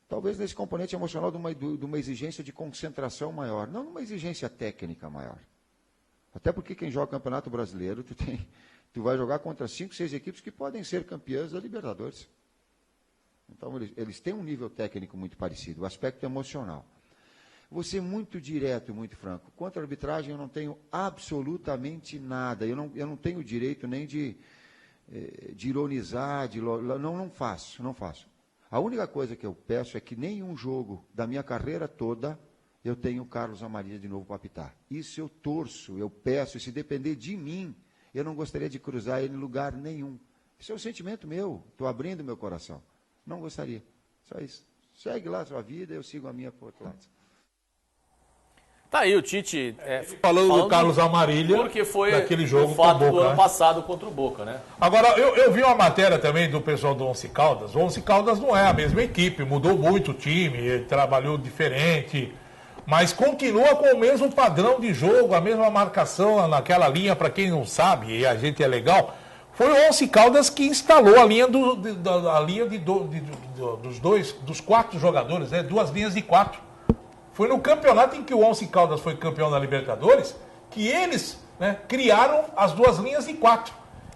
[SPEAKER 10] Talvez nesse componente emocional de uma exigência de concentração maior, não uma exigência técnica maior. Até porque quem joga Campeonato Brasileiro, tu vai jogar contra 5, 6 equipes que podem ser campeãs da Libertadores. Então, eles têm um nível técnico muito parecido, o aspecto emocional. Vou ser muito direto, muito franco. Contra a arbitragem, eu não tenho absolutamente nada. Eu não tenho direito nem de ironizar, não faço. A única coisa que eu peço é que nenhum jogo da minha carreira toda eu tenho o Carlos Amaria de novo para apitar. Isso eu torço, eu peço, e se depender de mim, eu não gostaria de cruzar ele em lugar nenhum. Isso é um sentimento meu, estou abrindo meu coração. Não gostaria, só isso. Segue lá a sua vida, eu sigo a minha por outro lado.
[SPEAKER 1] Tá aí o Tite
[SPEAKER 3] falando do Carlos Amarilha,
[SPEAKER 1] porque foi
[SPEAKER 3] daquele jogo
[SPEAKER 1] o fato
[SPEAKER 3] com o Boca,
[SPEAKER 1] do ano passado contra o Boca, né?
[SPEAKER 3] Agora, eu vi uma matéria também do pessoal do Once Caldas. O Once Caldas não é a mesma equipe, mudou muito o time, ele trabalhou diferente, mas continua com o mesmo padrão de jogo, a mesma marcação naquela linha, para quem não sabe, e a gente é legal, foi o Once Caldas que instalou a linha dos 4 jogadores, né? 2 linhas de 4. Foi no campeonato em que o Once Caldas foi campeão da Libertadores que eles, né, criaram as 2 linhas de 4.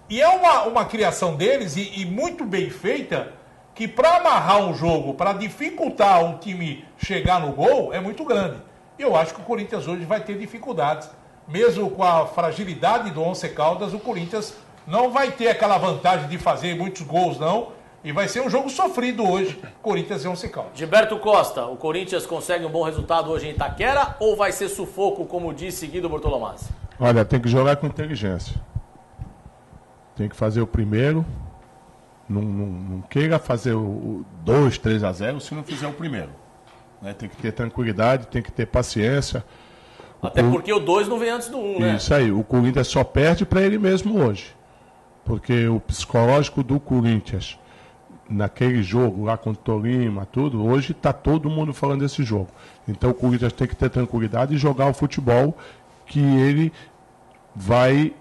[SPEAKER 3] E é uma criação deles e muito bem feita, que para amarrar um jogo, para dificultar um time chegar no gol, é muito grande. E eu acho que o Corinthians hoje vai ter dificuldades. Mesmo com a fragilidade do Once Caldas, o Corinthians não vai ter aquela vantagem de fazer muitos gols, não. E vai ser um jogo sofrido hoje, Corinthians e Once Caldas.
[SPEAKER 1] Gilberto Costa, o Corinthians consegue um bom resultado hoje em Itaquera ou vai ser sufoco, como disse Guido Bortolomazzi?
[SPEAKER 4] Olha, tem que jogar com inteligência. Tem que fazer o primeiro. Não queira fazer o 2, 3-0 se não fizer o primeiro. Né? Tem que ter tranquilidade, tem que ter paciência.
[SPEAKER 1] Até porque o 2 não vem antes do 1, né?
[SPEAKER 4] Isso aí, o Corinthians só perde para ele mesmo hoje. Porque o psicológico do Corinthians, naquele jogo lá contra o Tolima, tudo, hoje está todo mundo falando desse jogo. Então o Corinthians tem que ter tranquilidade e jogar o futebol que ele vai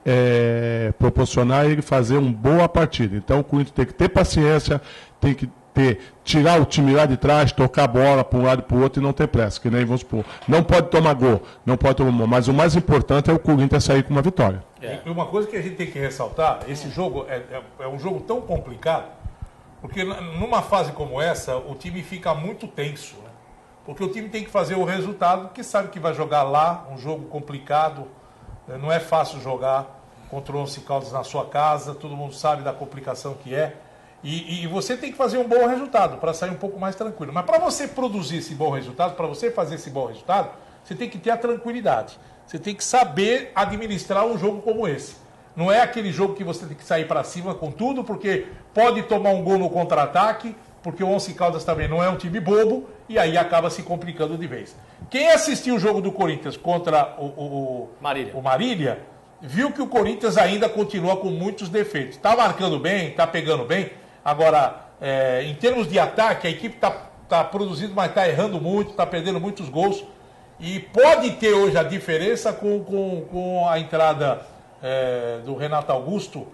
[SPEAKER 4] proporcionar ele fazer uma boa partida. Então o Corinthians tem que ter paciência, tem que tirar o time lá de trás, tocar a bola para um lado e para o outro e não ter pressa, que nem vamos supor. Não pode tomar gol, não pode tomar gol, mas o mais importante é o Corinthians sair com uma vitória.
[SPEAKER 3] E uma coisa que a gente tem que ressaltar, esse jogo é um jogo tão complicado, porque numa fase como essa, o time fica muito tenso, né? Porque o time tem que fazer o resultado, que sabe que vai jogar lá, um jogo complicado, né? Não é fácil jogar contra o Once Caldas na sua casa, todo mundo sabe da complicação que é. E você tem que fazer um bom resultado para sair um pouco mais tranquilo. Mas para você produzir esse bom resultado, para você fazer esse bom resultado, você tem que ter a tranquilidade. Você tem que saber administrar um jogo como esse. Não é aquele jogo que você tem que sair para cima com tudo, porque pode tomar um gol no contra-ataque, porque o Once Caldas também não é um time bobo, e aí acaba se complicando de vez. Quem assistiu o jogo do Corinthians contra o Marília, viu que o Corinthians ainda continua com muitos defeitos. Está marcando bem, está pegando bem. Agora, em termos de ataque, a equipe está produzindo, mas está errando muito, está perdendo muitos gols. E pode ter hoje a diferença com a entrada do Renato Augusto.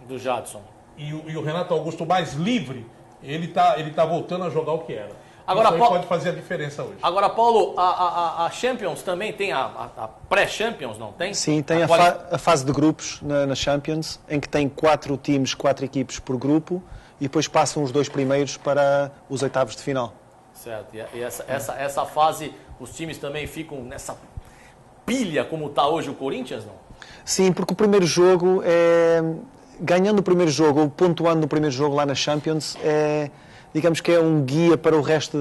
[SPEAKER 1] Do Jadson.
[SPEAKER 3] E o Renato Augusto mais livre, ele tá voltando a jogar o que era.
[SPEAKER 1] Agora,
[SPEAKER 3] isso aí pode fazer a diferença hoje.
[SPEAKER 1] Agora, Paulo, a Champions também tem a pré-Champions, não tem?
[SPEAKER 5] Sim, tem a fase de grupos na Champions, em que tem 4 times, 4 equipes por grupo, e depois passam os 2 primeiros para os oitavos de final.
[SPEAKER 1] Certo, e essa fase, os times também ficam nessa pilha como está hoje o Corinthians, não?
[SPEAKER 5] Sim, porque o primeiro jogo, ganhando o primeiro jogo, ou pontuando no primeiro jogo lá na Champions, digamos que é um guia para o resto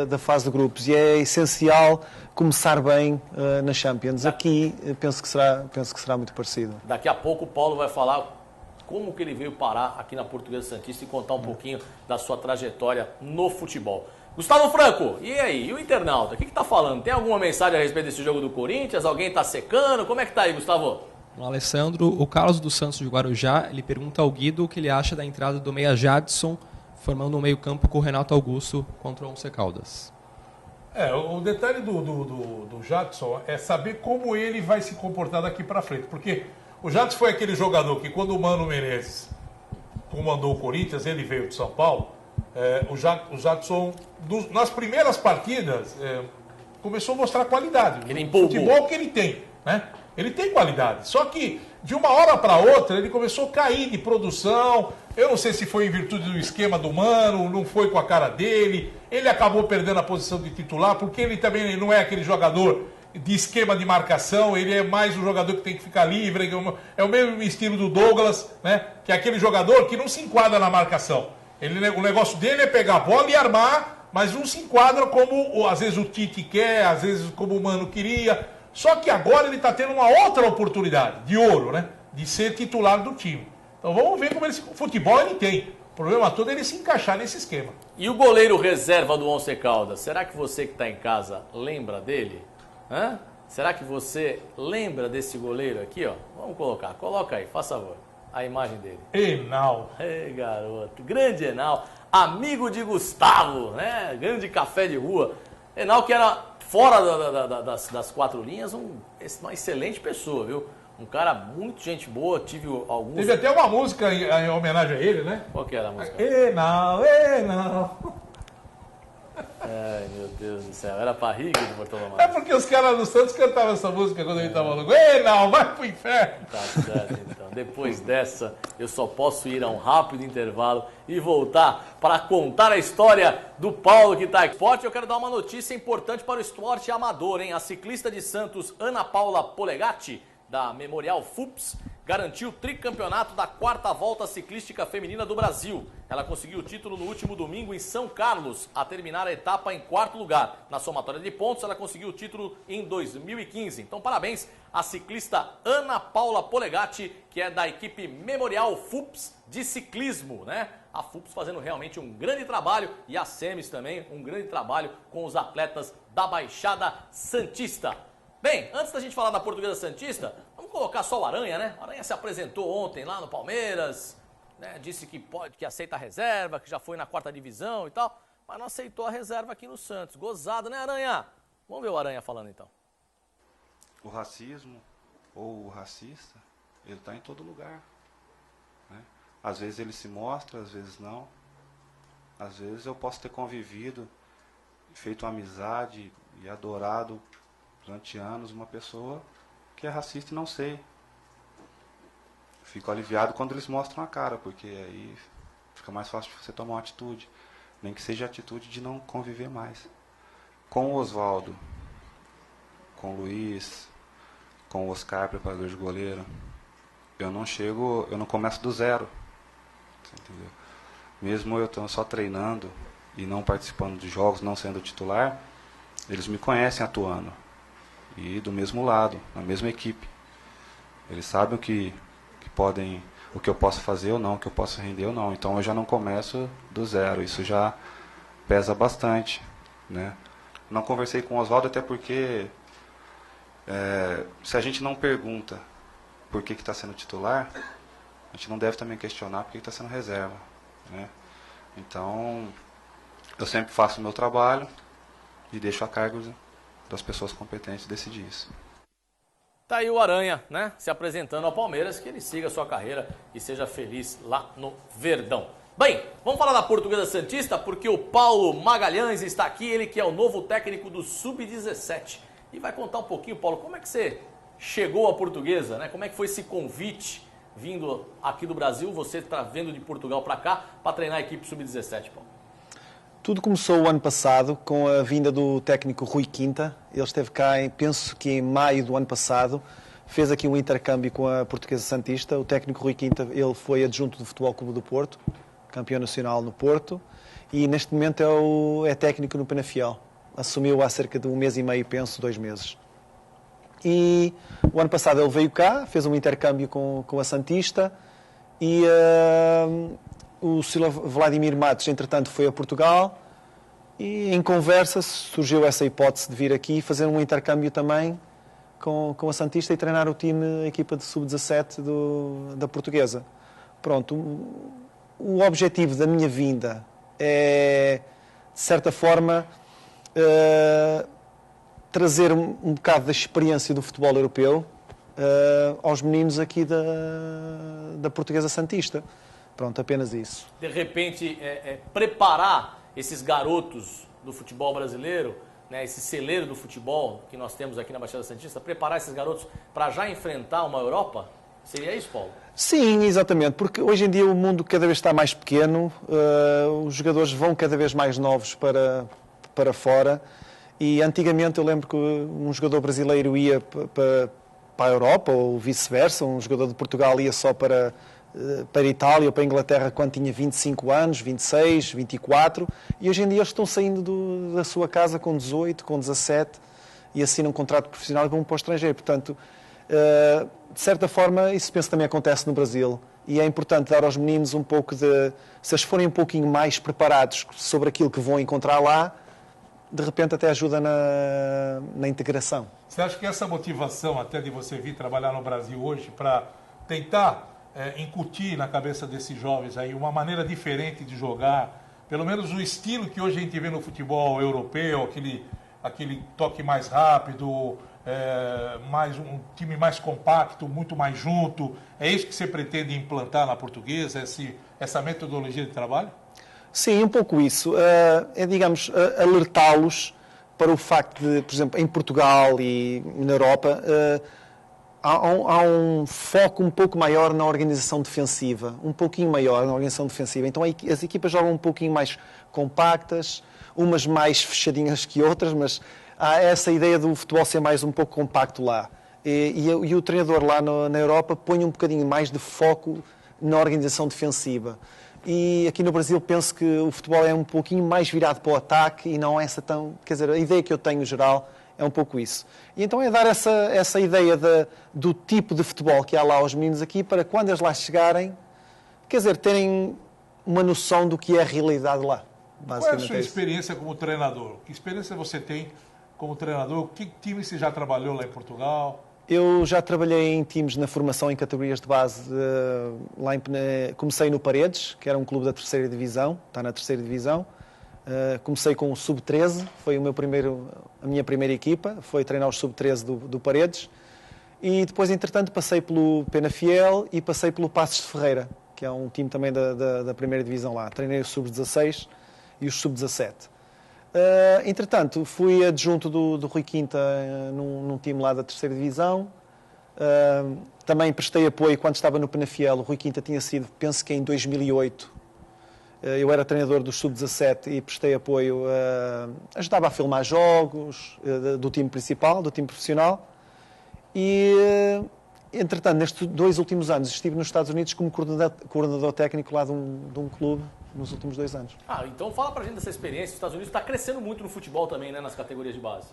[SPEAKER 5] da fase de grupos, e é essencial começar bem na Champions. Aqui penso que será muito parecido.
[SPEAKER 1] Daqui a pouco o Paulo vai falar como que ele veio parar aqui na Portuguesa Santista e contar um pouquinho da sua trajetória no futebol. Gustavo Franco, e aí? E o internauta? O que está falando? Tem alguma mensagem a respeito desse jogo do Corinthians? Alguém está secando? Como é que está aí, Gustavo?
[SPEAKER 6] O Alessandro, o Carlos dos Santos de Guarujá, ele pergunta ao Guido o que ele acha da entrada do meia Jadson, formando um meio-campo com o Renato Augusto contra o Once Caldas.
[SPEAKER 3] O detalhe do Jadson é saber como ele vai se comportar daqui para frente, porque O Jadson foi aquele jogador que quando o Mano Menezes comandou o Corinthians, ele veio de São Paulo, o Jadson, nas primeiras partidas, começou a mostrar qualidade.
[SPEAKER 1] Ele empolgou.
[SPEAKER 3] O futebol que ele tem, né? Ele tem qualidade. Só que, de uma hora para outra, ele começou a cair de produção. Eu não sei se foi em virtude do esquema do Mano, não foi com a cara dele. Ele acabou perdendo a posição de titular, porque ele também não é aquele jogador de esquema de marcação, ele é mais um jogador que tem que ficar livre, é o mesmo estilo do Douglas, né? Que é aquele jogador que não se enquadra na marcação. O negócio dele é pegar a bola e armar, mas não se enquadra como às vezes o Tite quer, às vezes como o Mano queria. Só que agora ele está tendo uma outra oportunidade, de ouro, né? De ser titular do time. Então vamos ver como futebol ele tem. O problema todo é ele se encaixar nesse esquema.
[SPEAKER 1] E o goleiro reserva do Once Caldas, será que você que está em casa lembra dele? Hã? Será que você lembra desse goleiro aqui, ó? Vamos colocar, coloca aí, faz favor, a imagem dele.
[SPEAKER 3] Enal.
[SPEAKER 1] Ei, garoto, grande Enal, amigo de Gustavo, né? Grande café de rua. Enal que era fora das quatro linhas, uma excelente pessoa, viu? Um cara muito gente boa, tive alguns...
[SPEAKER 3] Teve até uma música em homenagem a ele, né?
[SPEAKER 1] Qual que era a música?
[SPEAKER 3] Enal, Enal.
[SPEAKER 1] Ai, meu Deus do céu, era pra rir de Bortolomé.
[SPEAKER 3] É porque os caras do Santos cantavam essa música quando ele tava louco. Enal, vai pro inferno.
[SPEAKER 1] Tá certo, então. Depois dessa, eu só posso ir a um rápido intervalo e voltar para contar a história do Paulo que tá aqui. Esporte, eu quero dar uma notícia importante para o esporte amador, hein? A ciclista de Santos, Ana Paula Polegatti, da Memorial FUPS, garantiu o tricampeonato da 4ª Volta Ciclística Feminina do Brasil. Ela conseguiu o título no último domingo em São Carlos, a terminar a etapa em 4º lugar. Na somatória de pontos, ela conseguiu o título em 2015. Então, parabéns à ciclista Ana Paula Polegatti, que é da equipe Memorial FUPS de ciclismo, né? A FUPS fazendo realmente um grande trabalho e a SEMES também, um grande trabalho com os atletas da Baixada Santista. Bem, antes da gente falar da Portuguesa Santista, vamos colocar só o Aranha, né? O Aranha se apresentou ontem lá no Palmeiras, né? Disse que aceita a reserva, que já foi na 4ª divisão e tal, mas não aceitou a reserva aqui no Santos. Gozado, né, Aranha? Vamos ver o Aranha falando então.
[SPEAKER 11] O racismo ou o racista, ele está em todo lugar, né? Às vezes ele se mostra, às vezes não. Às vezes eu posso ter convivido, feito uma amizade e adorado durante anos uma pessoa que é racista e não sei. Fico aliviado quando eles mostram a cara, porque aí fica mais fácil de você tomar uma atitude, nem que seja a atitude de não conviver mais. Com o Oswaldo, com o Luiz, com o Oscar, preparador de goleiro, eu não começo do zero, você entendeu? Mesmo eu estando só treinando e não participando de jogos, não sendo titular, eles me conhecem atuando. E do mesmo lado, na mesma equipe. Eles sabem o que eu posso fazer ou não, o que eu posso render ou não. Então eu já não começo do zero. Isso já pesa bastante, né? Não conversei com o Oswaldo até porque se a gente não pergunta por que está sendo titular, a gente não deve também questionar por que está sendo reserva, né? Então eu sempre faço o meu trabalho e deixo a cargo das pessoas competentes decidir isso.
[SPEAKER 1] Tá aí o Aranha, né? Se apresentando ao Palmeiras, que ele siga a sua carreira e seja feliz lá no Verdão. Bem, vamos falar da Portuguesa Santista, porque o Paulo Magalhães está aqui, ele que é o novo técnico do Sub-17. E vai contar um pouquinho, Paulo, como é que você chegou à Portuguesa, né? Como é que foi esse convite vindo aqui do Brasil, você está vindo de Portugal para cá, para treinar a equipe Sub-17, Paulo?
[SPEAKER 5] Tudo começou o ano passado com a vinda do técnico Rui Quinta. Ele esteve cá, penso que em maio do ano passado, fez aqui um intercâmbio com a Portuguesa Santista. O técnico Rui Quinta, ele foi adjunto do Futebol Clube do Porto, campeão nacional no Porto, e neste momento é técnico no Penafiel. Assumiu há cerca de 1 mês e meio, penso, 2 meses. E o ano passado ele veio cá, fez um intercâmbio com a Santista e o Sr. Vladimir Matos, entretanto, foi a Portugal e em conversa surgiu essa hipótese de vir aqui fazer um intercâmbio também com a Santista e treinar o time, a equipa de Sub-17 da Portuguesa. Pronto, o objetivo da minha vinda é, de certa forma, trazer um bocado da experiência do futebol europeu, aos meninos aqui da Portuguesa Santista. Pronto, apenas isso.
[SPEAKER 1] De repente, preparar esses garotos do futebol brasileiro, né, esse celeiro do futebol que nós temos aqui na Baixada Santista, preparar esses garotos para já enfrentar uma Europa? Seria isso, Paulo?
[SPEAKER 5] Sim, exatamente, porque hoje em dia o mundo cada vez está mais pequeno, os jogadores vão cada vez mais novos para fora, e antigamente eu lembro que um jogador brasileiro ia para a Europa, ou vice-versa, um jogador de Portugal ia só para a Itália ou para a Inglaterra quando tinha 25 anos, 26, 24, e hoje em dia eles estão saindo da sua casa com 18, com 17, e assinam um contrato profissional e vão para o estrangeiro. Portanto, de certa forma, isso penso também acontece no Brasil, e é importante dar aos meninos um pouco de... Se eles forem um pouquinho mais preparados sobre aquilo que vão encontrar lá, de repente até ajuda na integração.
[SPEAKER 3] Você acha que essa motivação até de você vir trabalhar no Brasil hoje para tentar incutir na cabeça desses jovens aí uma maneira diferente de jogar, pelo menos o estilo que hoje a gente vê no futebol europeu, aquele toque mais rápido, mais um time mais compacto, muito mais junto, é isso que você pretende implantar na Portuguesa, essa metodologia de trabalho?
[SPEAKER 5] Sim, um pouco isso. Digamos, alertá-los para o facto de, por exemplo, em Portugal e na Europa, há um foco um pouco maior na organização defensiva, um pouquinho maior na organização defensiva. Então as equipas jogam um pouquinho mais compactas, umas mais fechadinhas que outras, mas há essa ideia do futebol ser mais um pouco compacto lá. E o treinador lá na Europa põe um bocadinho mais de foco na organização defensiva. E aqui no Brasil penso que o futebol é um pouquinho mais virado para o ataque e não essa tão... Quer dizer, a ideia que eu tenho geral é um pouco isso. E então é dar essa ideia do tipo de futebol que há lá aos meninos aqui para quando eles lá chegarem, quer dizer, terem uma noção do que é a realidade lá.
[SPEAKER 3] Qual é a sua experiência como treinador? Que experiência você tem como treinador? Que time você já trabalhou lá em Portugal?
[SPEAKER 5] Eu já trabalhei em times na formação em categorias de base. Comecei no Paredes, que era um clube da terceira divisão, está na terceira divisão. Comecei com o Sub-13, foi a minha primeira equipa, foi treinar os Sub-13 do Paredes. E depois, entretanto, passei pelo Penafiel e passei pelo Passos de Ferreira, que é um time também da primeira divisão lá. Treinei os Sub-16 e os Sub-17. Entretanto, fui adjunto do Rui Quinta num time lá da terceira divisão. Também prestei apoio quando estava no Penafiel. O Rui Quinta tinha sido, penso que em 2008, eu era treinador do Sub-17 e prestei apoio, ajudava a filmar jogos do time principal, do time profissional. E, entretanto, nestes 2 últimos anos, estive nos Estados Unidos como coordenador técnico lá de um clube nos últimos 2 anos.
[SPEAKER 1] Então fala pra gente dessa experiência. Os Estados Unidos está crescendo muito no futebol também, né, nas categorias de base.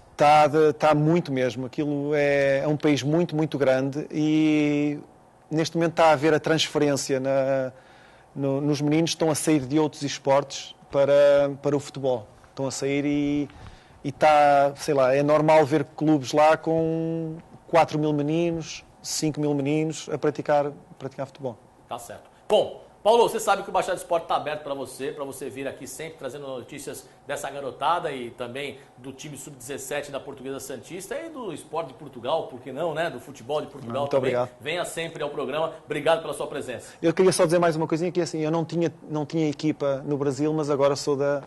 [SPEAKER 5] Está muito mesmo. Aquilo é um país muito, muito grande e neste momento está a haver a transferência nos meninos, estão a sair de outros esportes para o futebol. Estão a sair e está, sei lá, é normal ver clubes lá com 4 mil meninos, 5 mil meninos a praticar futebol.
[SPEAKER 1] Tá certo. Bom, Paulo, você sabe que o Baixada Esporte está aberto para você vir aqui sempre trazendo notícias dessa garotada e também do time Sub-17 da Portuguesa Santista e do esporte de Portugal, por que não, né? Do futebol de Portugal
[SPEAKER 5] muito
[SPEAKER 1] também.
[SPEAKER 5] Obrigado.
[SPEAKER 1] Venha sempre ao programa. Obrigado pela sua presença.
[SPEAKER 5] Eu queria só dizer mais uma coisinha, que assim, eu não tinha equipa no Brasil, mas agora sou da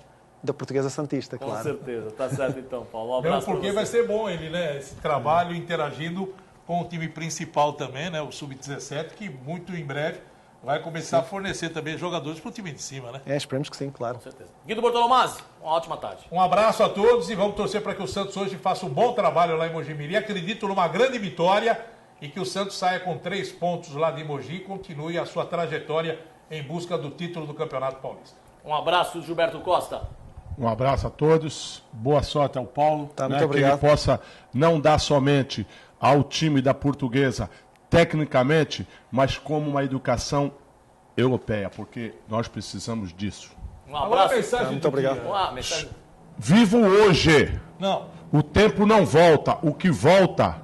[SPEAKER 5] Portuguesa Santista, claro.
[SPEAKER 1] Com certeza. Tá certo então, Paulo. Um abraço.
[SPEAKER 3] Porque vai ser bom ele, né? Esse trabalho interagindo com o time principal também, né? O Sub-17, que muito em breve vai começar a fornecer também jogadores para o time de cima, né?
[SPEAKER 5] Esperemos que sim, claro.
[SPEAKER 1] Com certeza. Guido Bortolomazzi, uma ótima tarde.
[SPEAKER 3] Um abraço a todos e vamos torcer para que o Santos hoje faça um bom trabalho lá em Mogi Mirim. Acredito numa grande vitória e que o Santos saia com 3 pontos lá de Mogi e continue a sua trajetória em busca do título do Campeonato Paulista.
[SPEAKER 1] Um abraço, Gilberto Costa.
[SPEAKER 4] Um abraço a todos, boa sorte ao Paulo,
[SPEAKER 5] muito obrigado.
[SPEAKER 4] Que ele possa não dar somente ao time da Portuguesa tecnicamente, mas como uma educação europeia, porque nós precisamos disso.
[SPEAKER 1] Um abraço.
[SPEAKER 5] Muito obrigado.
[SPEAKER 4] Vivo hoje.
[SPEAKER 3] Não.
[SPEAKER 4] O tempo não volta, o que volta...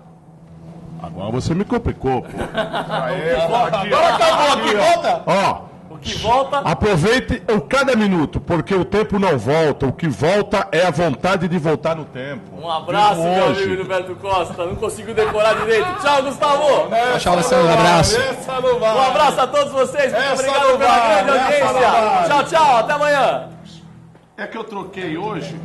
[SPEAKER 4] Agora você me complicou, pô.
[SPEAKER 3] Agora acabou, aqui volta.
[SPEAKER 4] Ó,
[SPEAKER 1] O que volta...
[SPEAKER 4] Aproveite cada minuto, porque o tempo não volta. O que volta é a vontade de voltar no tempo.
[SPEAKER 1] Um abraço,
[SPEAKER 4] Vivo
[SPEAKER 1] meu
[SPEAKER 4] hoje.
[SPEAKER 1] amigo Gilberto Costa. Não conseguiu decorar direito. Tchau, Gustavo.
[SPEAKER 6] Tchau, Alessandro. Um abraço.
[SPEAKER 1] Um abraço a todos vocês. Muito
[SPEAKER 4] Essa
[SPEAKER 1] obrigado
[SPEAKER 4] não
[SPEAKER 1] pela
[SPEAKER 4] vai,
[SPEAKER 1] grande
[SPEAKER 4] essa não
[SPEAKER 1] audiência.
[SPEAKER 4] vai.
[SPEAKER 1] Tchau, tchau. Até amanhã.
[SPEAKER 4] É que eu troquei hoje